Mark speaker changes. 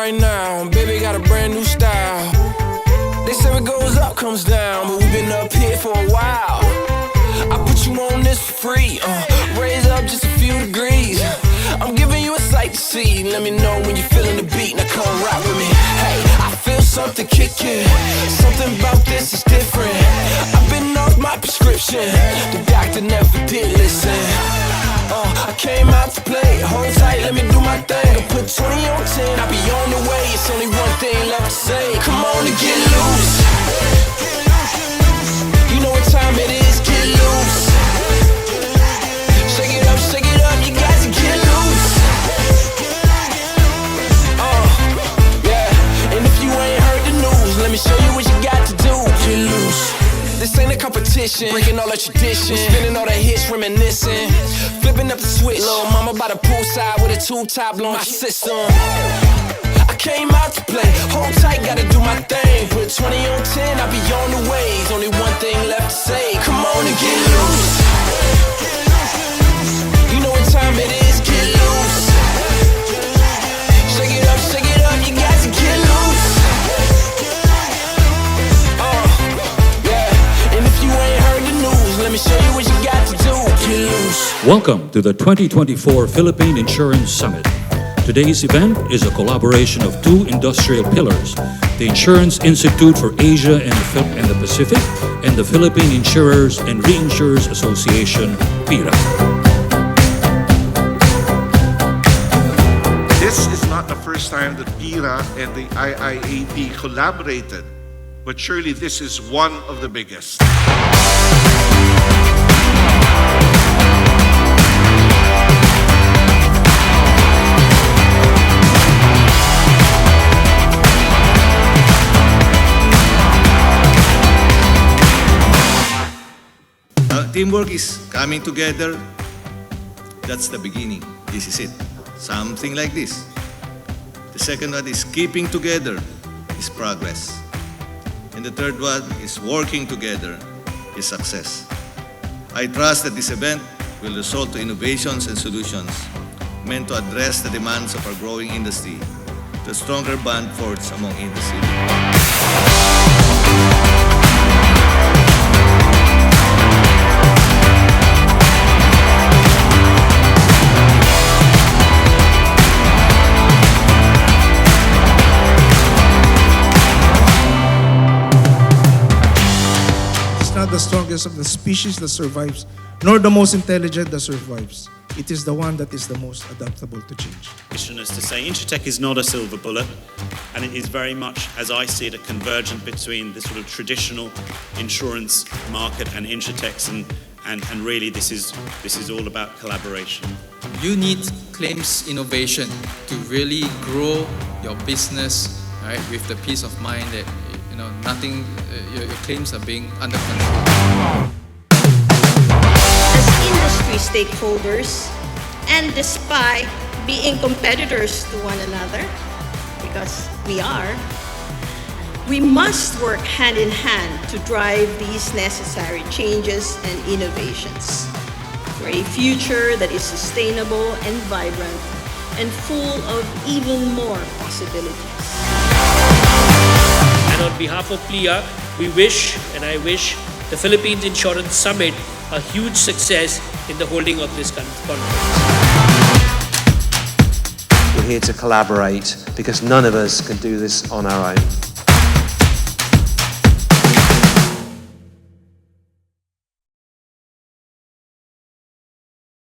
Speaker 1: right now. Baby got a brand new style. They say what goes up comes down, but we've been up here for a while. I put you on this for free, raise up just a few degrees. I'm giving you a sight to see. Let me know when you're feeling the beat. Now come rock with me. Hey, I feel something kicking. Something about this is different. I've been off my prescription. The doctor never did listen. I came out to play. Hold tight, let me do my thing. I put 20 on 10. I'll be on the way. It's only one thing left to say. Come on and get loose. You know what time it is. Get loose. Shake it up, you got to get loose. Yeah, and if you ain't heard the news, let me show you what you got to do. Get loose. This ain't a competition, breaking all the tradition, spinning all the hits, reminiscing, flipping up the switch. Little mama by the poolside with a tube top blowing my system. I came out to play, hold tight, gotta do my thing. Put 20 on 10, I'll be on the way. There's only one thing left to say. Come on and get loose. You know what time it is, get loose. Shake it up, you got to get loose. Yeah, and if you ain't heard the news, let me show you what you got to do. Get loose.
Speaker 2: Welcome to the 2024 Philippine Insurance Summit. Today's event is a collaboration of two industrial pillars, the Insurance Institute for Asia and the Pacific, and the Philippine Insurers and Reinsurers Association, PIRA.
Speaker 3: This is not the first time that PIRA and the IIAP collaborated, but surely this is one of the biggest.
Speaker 4: Teamwork is coming together. That's the beginning. This is it. Something like this. The second one is keeping together is progress. And the third one is working together is success. I trust that this event will result to innovations and solutions meant to address the demands of our growing industry, to a stronger bond forged among industry.
Speaker 5: Not the strongest of the species that survives, nor the most intelligent that survives. It is the one that is the most adaptable to change.
Speaker 6: Commissioners to say Insurtech is not a silver bullet, and it is very much, as I see it, a convergence between the sort of traditional insurance market and Insurtechs, and really this is all about collaboration.
Speaker 7: You need claims innovation to really grow your business, right, with the peace of mind that nothing, your claims are being under control.
Speaker 8: As industry stakeholders, and despite being competitors to one another, because we are, we must work hand in hand to drive these necessary changes and innovations for a future that is sustainable and vibrant and full of even more possibilities.
Speaker 9: And on behalf of PIRA, we wish, and I wish, the Philippines Insurance Summit a huge success in the holding of this conference.
Speaker 10: We're here to collaborate because none of us can do this on our own.